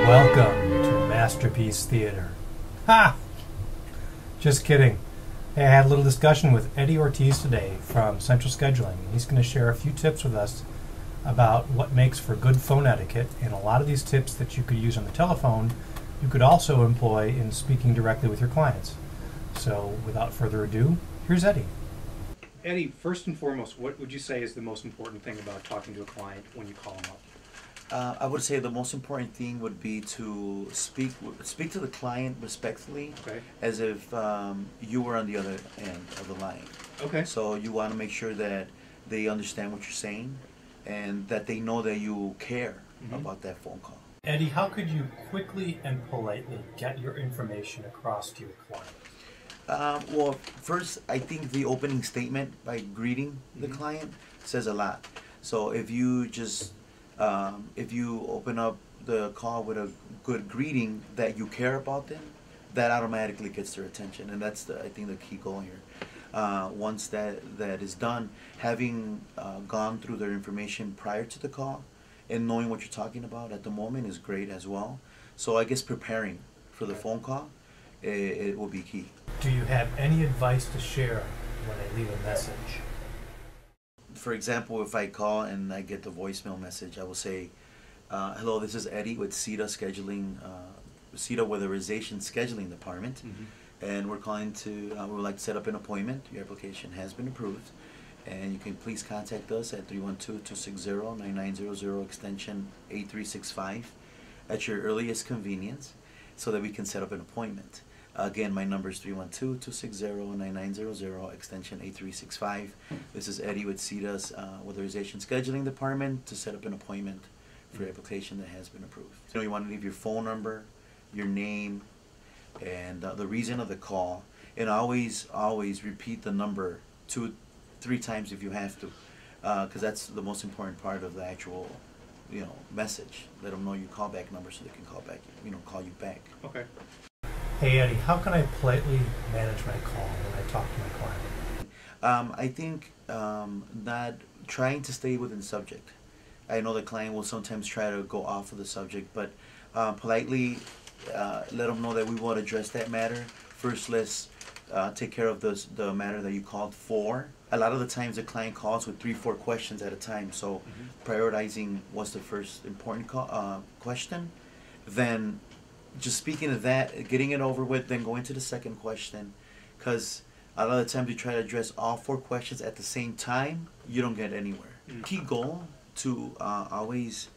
Welcome to Masterpiece Theater. Ha! Just kidding. Hey, I had a little discussion with Eddy Ortiz today from Central Scheduling. He's going to share a few tips with us about what makes for good phone etiquette, and a lot of these tips that you could use on the telephone, you could also employ in speaking directly with your clients. So, without further ado, here's Eddy. Eddy, first and foremost, what would you say is the most important thing about talking to a client when you call them up? I would say the most important thing would be to speak to the client respectfully, Okay. as if you were on the other end of the line. Okay. So you want to make sure that they understand what you're saying, and that they know that you care about that phone call. Eddy, how could you quickly and politely get your information across to your client? Well, first, I think the opening statement by greeting the client says a lot. So if you just if you open up the call with a good greeting that you care about them, that automatically gets their attention, and that's I think the key goal here. Once that is done, having gone through their information prior to the call and knowing what you're talking about at the moment is great as well. So I guess preparing for the phone call, it will be key. Do you have any advice to share when I leave a message? For example, if I call and I get the voicemail message, I will say, hello, this is Eddy with CETA Scheduling, CETA Weatherization Scheduling Department, and we're calling to, we would like to set up an appointment. Your application has been approved, and you can please contact us at 312-260-9900 extension 8365 at your earliest convenience so that we can set up an appointment. Again, my number is 312-260-9900 extension 8365. This is Eddy with CETA's Weatherization Scheduling Department to set up an appointment for your application that has been approved. So you want to leave your phone number, your name, and the reason of the call, and always repeat the number 2-3 times if you have to, because that's the most important part of the actual message. Let them know your callback number so they can call you back. Okay. Hey Eddy, how can I politely manage my call when I talk to my client? I think not trying to stay within subject. I know the client will sometimes try to go off of the subject, but politely let them know that we will address that matter. First, let's take care of the matter that you called for. A lot of the times the client calls with 3-4 questions at a time, so prioritizing what's the first important question, then just speaking of that, getting it over with, then going to the second question, because a lot of the times you try to address all 4 questions at the same time, you don't get anywhere. Key goal to always,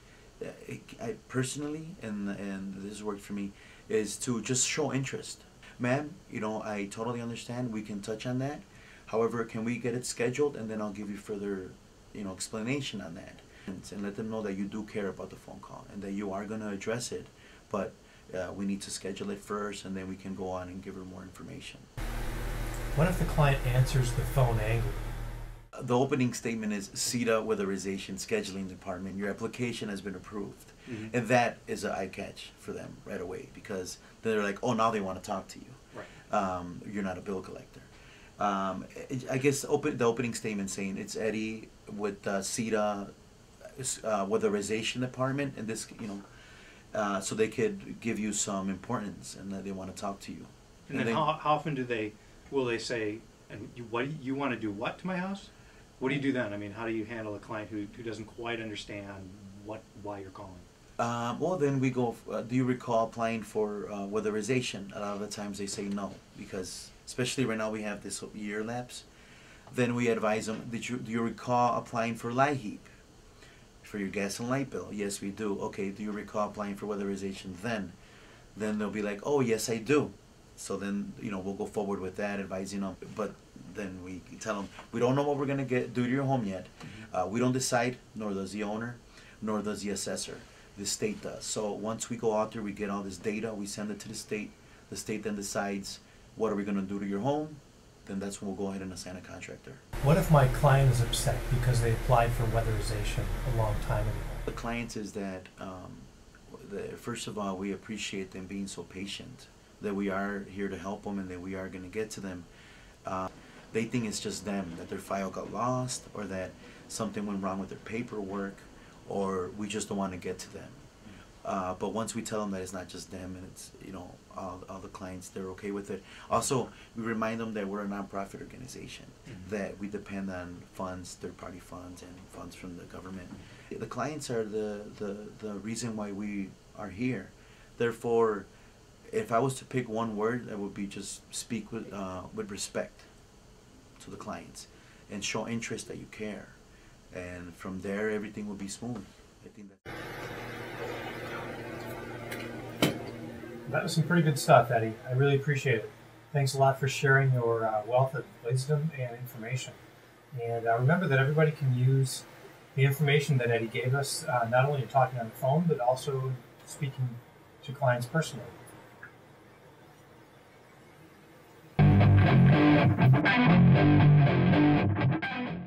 I personally, and this has worked for me, is to just show interest. Ma'am, I totally understand, we can touch on that. However, can we get it scheduled, and then I'll give you further explanation on that. And let them know that you do care about the phone call and that you are going to address it, but we need to schedule it first, and then we can go on and give her more information. What if the client answers the phone angry? The opening statement is CETA Weatherization Scheduling Department. Your application has been approved. And that is an eye catch for them right away, because they're like, oh, now they want to talk to you. Right. You're not a bill collector. I guess the opening statement saying it's Eddy with CETA Weatherization Department, and this, so they could give you some importance and that they want to talk to you. And then how often will they say, and you want to do what to my house? What do you do then? I mean, how do you handle a client who doesn't quite understand why you're calling? Well, then we go, do you recall applying for weatherization? A lot of the times they say no, because especially right now we have this year lapse. Then we advise them, do you recall applying for LIHEAP? For your gas and light bill? Yes, we do. Okay, do you recall applying for weatherization then? Then they'll be like, oh, yes, I do. So then, we'll go forward with that, advising them. But then we tell them, we don't know what we're going to do to your home yet. We don't decide, nor does the owner, nor does the assessor. The state does. So once we go out there, we get all this data, we send it to the state. The state then decides, what are we going to do to your home? Then that's when we'll go ahead and assign a contractor. What if my client is upset because they applied for weatherization a long time ago? The clients is that, first of all, we appreciate them being so patient, that we are here to help them and that we are going to get to them. They think it's just them, that their file got lost, or that something went wrong with their paperwork, or we just don't want to get to them. But once we tell them that it's not just them and it's, you know, all the clients, they're okay with it. Also, we remind them that we're a nonprofit organization, that we depend on funds, third-party funds, and funds from the government. The clients are the reason why we are here. Therefore, if I was to pick one word, that would be just speak with respect to the clients and show interest that you care. And from there, everything will be smooth. I think that was some pretty good stuff, Eddie. I really appreciate it. Thanks a lot for sharing your wealth of wisdom and information. And remember that everybody can use the information that Eddie gave us, not only in talking on the phone, but also speaking to clients personally.